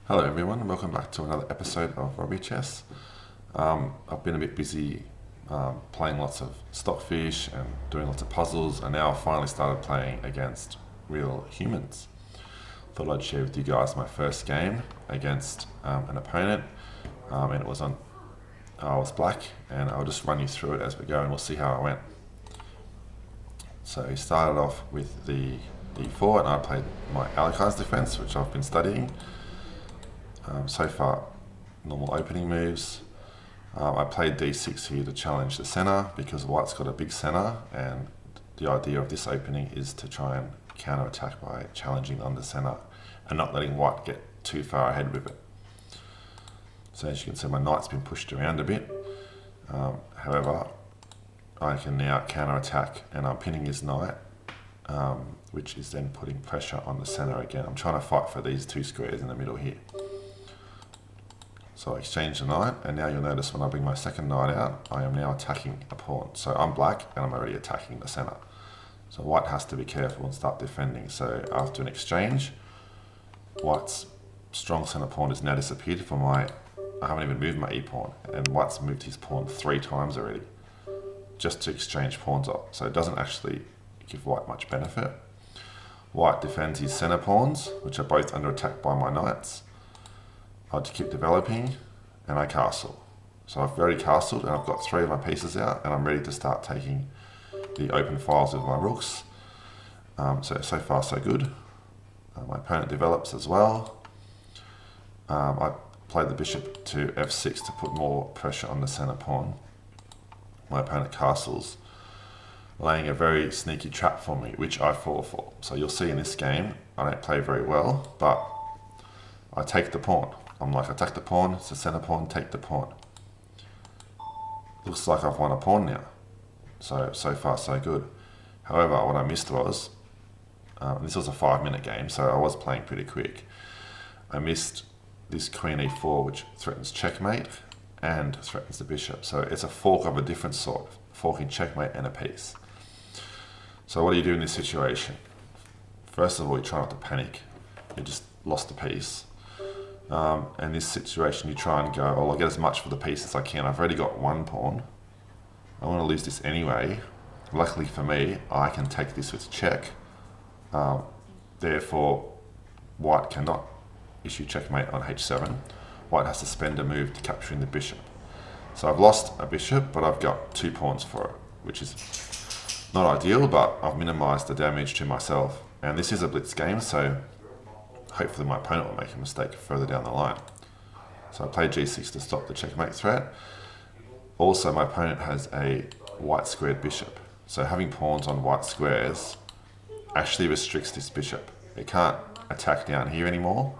Hello everyone, welcome back to another episode of Robbie Chess. I've been a bit busy playing lots of stockfish and doing lots of puzzles, and now I've finally started playing against real humans. Thought I'd share with you guys my first game against an opponent, and it was on I was black, and I'll just run you through it as we go and we'll see how I went. So he started off with the d4 and I played my Alekhine's defense, which I've been studying. So far, normal opening moves. I played d6 here to challenge the center because white's got a big center, and the idea of this opening is to try and counter-attack by challenging the under center and not letting white get too far ahead with it. So as you can see, my knight's been pushed around a bit. However, I can now counter-attack and I'm pinning his knight, which is then putting pressure on the center again. I'm trying to fight for these two squares in the middle here. So I exchange the knight, and now you'll notice when I bring my second knight out, I am now attacking a pawn. So I'm black and I'm already attacking the center. So white has to be careful and start defending. So after an exchange, white's strong center pawn has now disappeared from I haven't even moved my e-pawn, and white's moved his pawn 3 times already just to exchange pawns off. So it doesn't actually give white much benefit. White defends his center pawns, which are both under attack by my knights. I just keep developing and I castle. So I've already castled and I've got 3 of my pieces out, and I'm ready to start taking the open files with my rooks. So far so good. My opponent develops as well. I played the bishop to f6 to put more pressure on the center pawn. My opponent castles, laying a very sneaky trap for me, which I fall for. So you'll see in this game, I don't play very well, but I take the pawn. I'm like, attack the pawn, it's the center pawn, take the pawn. Looks like I've won a pawn now. So far so good. However, what I missed was, this was a 5-minute game, so I was playing pretty quick. I missed this queen e4, which threatens checkmate and threatens the bishop. So it's a fork of a different sort, forking checkmate and a piece. So what do you do in this situation? First of all, you try not to panic. You just lost a piece. In this situation, you try and go, oh, I'll get as much for the piece as I can. I've already got 1 pawn. I want to lose this anyway. Luckily for me, I can take this with check. Therefore, white cannot issue checkmate on h7. White has to spend a move to capturing the bishop. So I've lost a bishop, but I've got 2 pawns for it, which is not ideal, but I've minimized the damage to myself. And this is a blitz game, so hopefully my opponent will make a mistake further down the line. So I play g6 to stop the checkmate threat. Also, my opponent has a white squared bishop. So having pawns on white squares actually restricts this bishop. It can't attack down here anymore.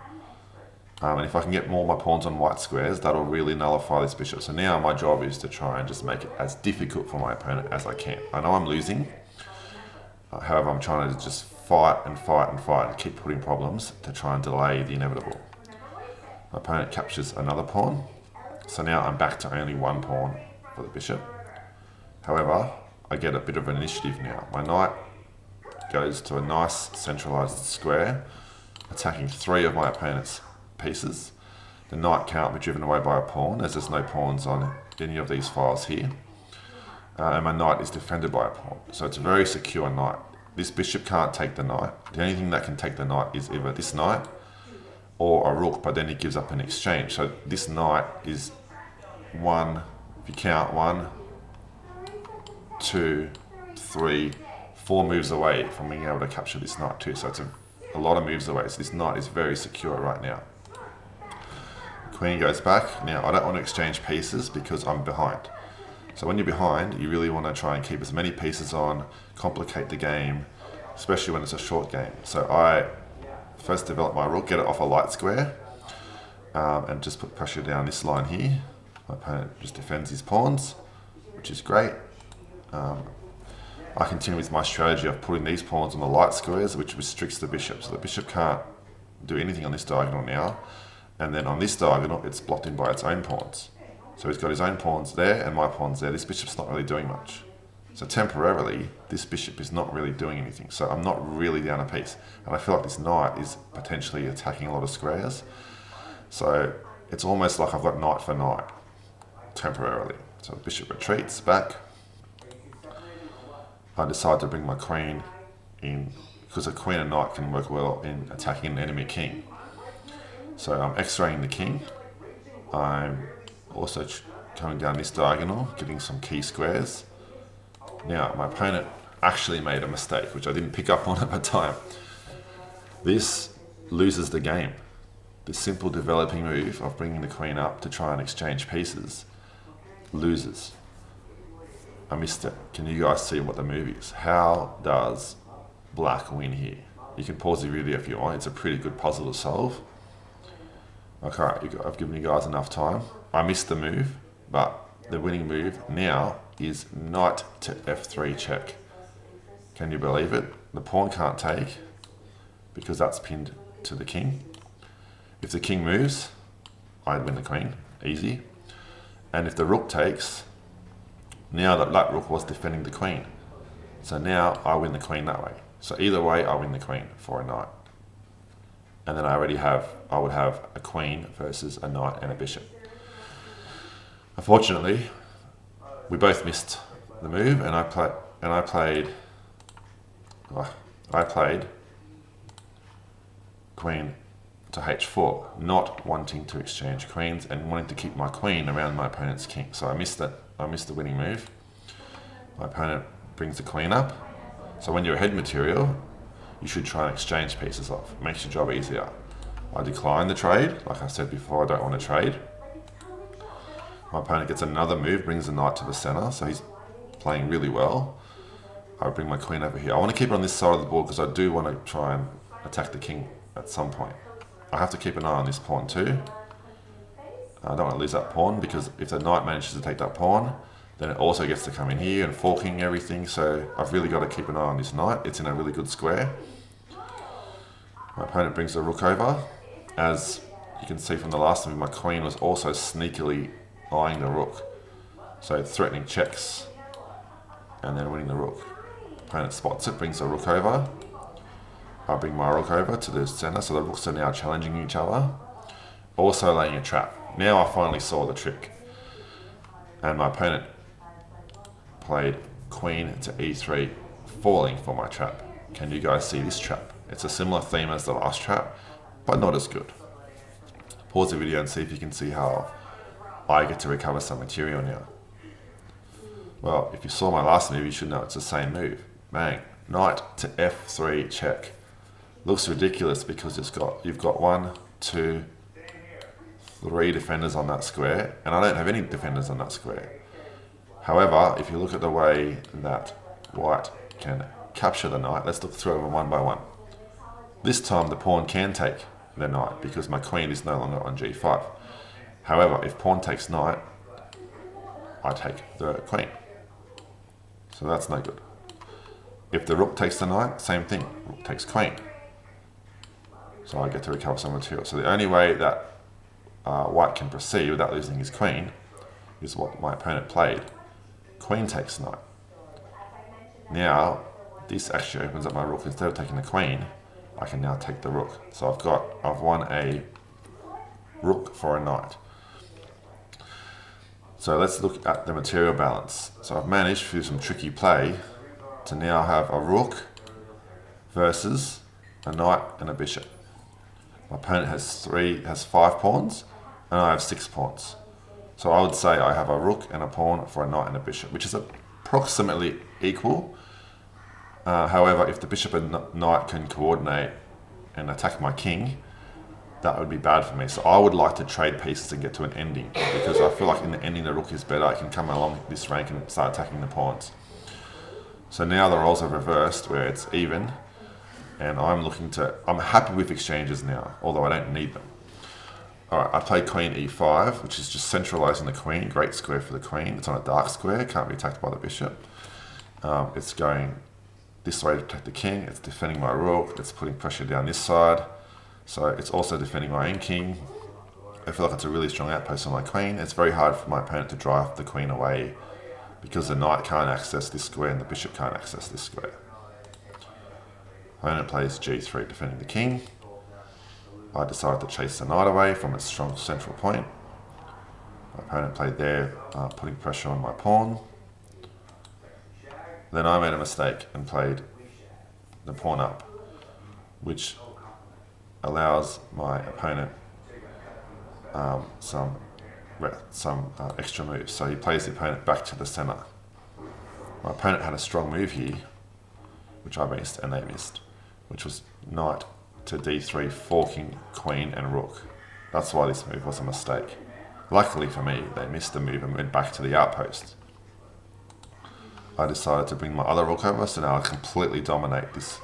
And if I can get more of my pawns on white squares, that'll really nullify this bishop. So now my job is to try and just make it as difficult for my opponent as I can. I know I'm losing. However, I'm trying to just fight and fight and fight and keep putting problems to try and delay the inevitable. My opponent captures another pawn. So now I'm back to only 1 pawn for the bishop. However, I get a bit of an initiative now. My knight goes to a nice centralized square, attacking 3 of my opponent's pieces. The knight cannot be driven away by a pawn, as there's no pawns on any of these files here. And my knight is defended by a pawn. So it's a very secure knight. This bishop can't take the knight. The only thing that can take the knight is either this knight or a rook, but then he gives up an exchange. So this knight is 1, if you count, 1, 2, 3, 4 moves away from being able to capture this knight too. So it's a lot of moves away. So this knight is very secure right now. Queen goes back. Now I don't want to exchange pieces because I'm behind. So when you're behind, you really want to try and keep as many pieces on, complicate the game, especially when it's a short game. So I first develop my rook, get it off a light square, and just put pressure down this line here. My opponent just defends his pawns, which is great. I continue with my strategy of putting these pawns on the light squares, which restricts the bishop. So the bishop can't do anything on this diagonal now. And then on this diagonal, it's blocked in by its own pawns. So he's got his own pawns there and my pawns there. This bishop's not really doing much. So temporarily, this bishop is not really doing anything. So I'm not really down a piece. And I feel like this knight is potentially attacking a lot of squares. So it's almost like I've got knight for knight, temporarily. So the bishop retreats back. I decide to bring my queen in, because a queen and knight can work well in attacking an enemy king. So I'm x-raying the king. I'm also coming down this diagonal, getting some key squares. Now, my opponent actually made a mistake, which I didn't pick up on at the time. This loses the game. This simple developing move of bringing the queen up to try and exchange pieces loses. I missed it. Can you guys see what the move is? How does black win here? You can pause the video if you want. It's a pretty good puzzle to solve. Okay, I've given you guys enough time. I missed the move, but the winning move now is knight to f3 check. Can you believe it? The pawn can't take because that's pinned to the king. If the king moves, I win the queen, easy. And if the rook takes, now that rook was defending the queen. So now I win the queen that way. So either way, I win the queen for a knight. And then I would have a queen versus a knight and a bishop. Unfortunately, we both missed the move, and I played queen to h4, not wanting to exchange queens and wanting to keep my queen around my opponent's king. So I missed that. I missed the winning move. My opponent brings the queen up. So when you're ahead material, you should try and exchange pieces off. It makes your job easier. I decline the trade. Like I said before, I don't want to trade. My opponent gets another move, brings the knight to the center, so he's playing really well. I bring my queen over here. I want to keep it on this side of the board because I do want to try and attack the king at some point. I have to keep an eye on this pawn too. I don't want to lose that pawn, because if the knight manages to take that pawn, then it also gets to come in here and forking everything. So I've really got to keep an eye on this knight. It's in a really good square. My opponent brings the rook over. As you can see from the last move, my queen was also sneakily eyeing the rook. So threatening checks and then winning the rook. Opponent spots it, brings the rook over. I bring my rook over to the center, so the rooks are now challenging each other. Also laying a trap. Now I finally saw the trick. And my opponent played queen to e3, falling for my trap. Can you guys see this trap? It's a similar theme as the last trap, but not as good. Pause the video and see if you can see how I get to recover some material now. Well, if you saw my last move, you should know it's the same move. Bang. Knight to f3 check. Looks ridiculous because you've got 1, 2, 3 defenders on that square, and I don't have any defenders on that square. However, if you look at the way that white can capture the knight, let's look through them one by one. This time the pawn can take the knight because my queen is no longer on g5. However, if pawn takes knight, I take the queen. So that's no good. If the rook takes the knight, same thing, rook takes queen. So I get to recover some material. So the only way that white can proceed without losing his queen is what my opponent played. Queen takes knight. Now, this actually opens up my rook. Instead of taking the queen, I can now take the rook. So I've won a rook for a knight. So let's look at the material balance. So I've managed through some tricky play to now have a rook versus a knight and a bishop. My opponent has 5 pawns, and I have 6 pawns. So I would say I have a rook and a pawn for a knight and a bishop, which is approximately equal. However, if the bishop and knight can coordinate and attack my king, that would be bad for me. So I would like to trade pieces and get to an ending, because I feel like in the ending the rook is better. I can come along this rank and start attacking the pawns. So now the roles are reversed where it's even, and I'm happy with exchanges now, although I don't need them. Alright, I played queen e5, which is just centralizing the queen. Great square for the queen. It's on a dark square, can't be attacked by the bishop. It's going this way to protect the king. It's defending my rook. It's putting pressure down this side. So it's also defending my own king. I feel like it's a really strong outpost on my queen. It's very hard for my opponent to drive the queen away because the knight can't access this square and the bishop can't access this square. Opponent plays g3, defending the king. I decided to chase the knight away from its strong central point. My opponent played there, putting pressure on my pawn. Then I made a mistake and played the pawn up, which allows my opponent some extra moves. So he plays the opponent back to the center. My opponent had a strong move here, which I missed and they missed, which was knight to d3, forking queen and rook. That's why this move was a mistake. Luckily for me, they missed the move and went back to the outpost. I decided to bring my other rook over, so now I completely dominate this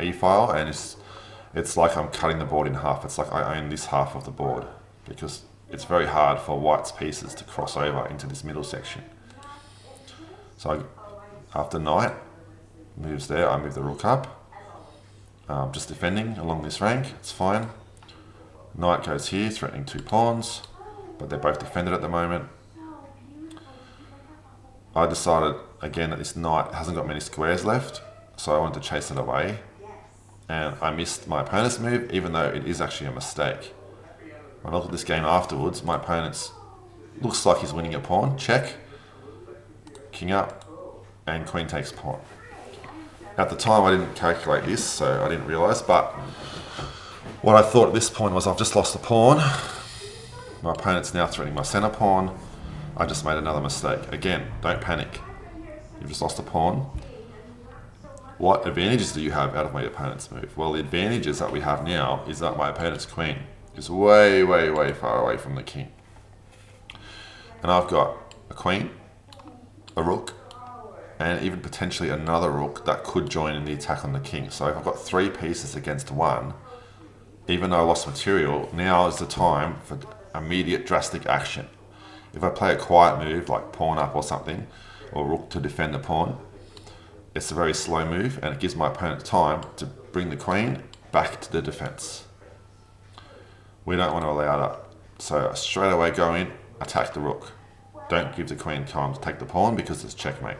e-file, and it's like I'm cutting the board in half. It's like I own this half of the board, because it's very hard for white's pieces to cross over into this middle section. So after knight moves there, I move the rook up, just defending along this rank. It's fine. Knight goes here, threatening 2 pawns, but they're both defended at the moment. I decided again that this knight hasn't got many squares left, so I wanted to chase it away, and I missed my opponent's move, even though it is actually a mistake. When I look at this game afterwards, my opponent's looks like he's winning a pawn. Check, king up, and queen takes pawn. At the time I didn't calculate this, so I didn't realise, but what I thought at this point was I've just lost a pawn. My opponent's now threatening my centre pawn. I just made another mistake. Again, don't panic. You've just lost a pawn. What advantages do you have out of my opponent's move? Well, the advantages that we have now is that my opponent's queen is way, way, way far away from the king. And I've got a queen, a rook, and even potentially another rook that could join in the attack on the king. So if I've got 3 pieces against 1, even though I lost material, now is the time for immediate drastic action. If I play a quiet move like pawn up or something, or rook to defend the pawn, it's a very slow move and it gives my opponent time to bring the queen back to the defense. We don't want to allow that. So straight away go in, attack the rook. Don't give the queen time to take the pawn because it's checkmate.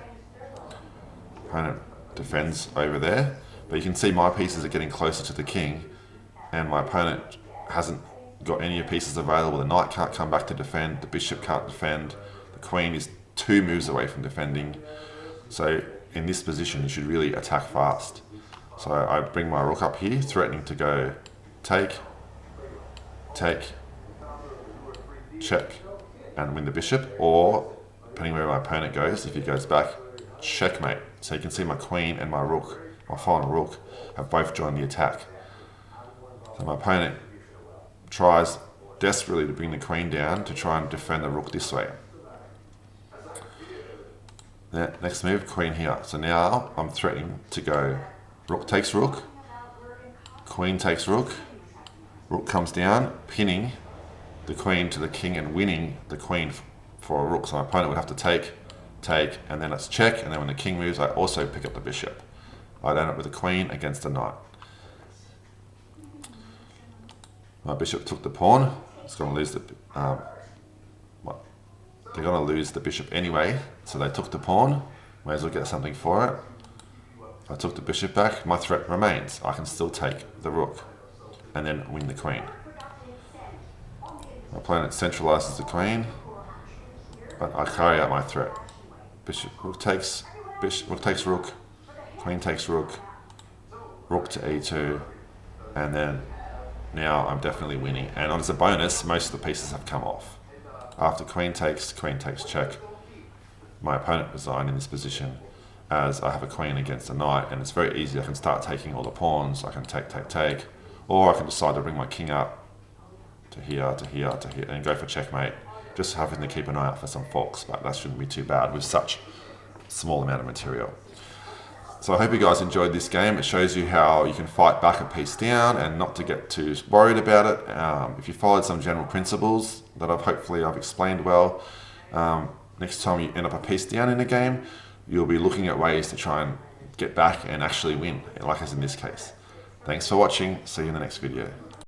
Opponent defends over there, but you can see my pieces are getting closer to the king and my opponent hasn't got any pieces available. The knight can't come back to defend, the bishop can't defend, the queen is 2 moves away from defending. So in this position you should really attack fast. So I bring my rook up here, threatening to go take, check, and win the bishop, or depending where my opponent goes, if he goes back, checkmate. So you can see my queen and my rook, my final rook, have both joined the attack. So my opponent tries desperately to bring the queen down to try and defend the rook this way. Next move, queen here. So now I'm threatening to go rook takes rook, queen takes rook, rook comes down, pinning the queen to the king and winning the queen for a rook. So my opponent would have to take, and then it's check, and then when the king moves, I also pick up the bishop. I'd end up with a queen against a knight. My bishop took the pawn. It's going to lose the. They're going to lose the bishop anyway, so they took the pawn. May as well get something for it. I took the bishop back. My threat remains. I can still take the rook, and then win the queen. My opponent centralizes the queen, but I carry out my threat. Rook takes rook, queen takes rook, rook to e2, and then now I'm definitely winning. And as a bonus, most of the pieces have come off. After queen takes check, my opponent resigned in this position as I have a queen against a knight, and it's very easy. I can start taking all the pawns. I can take, or I can decide to bring my king up to here, and go for checkmate. Just having to keep an eye out for some forks, but that shouldn't be too bad with such a small amount of material. So I hope you guys enjoyed this game. It shows you how you can fight back a piece down and not to get too worried about it. If you followed some general principles that hopefully I've explained well, next time you end up a piece down in a game, you'll be looking at ways to try and get back and actually win, like as in this case. Thanks for watching. See you in the next video.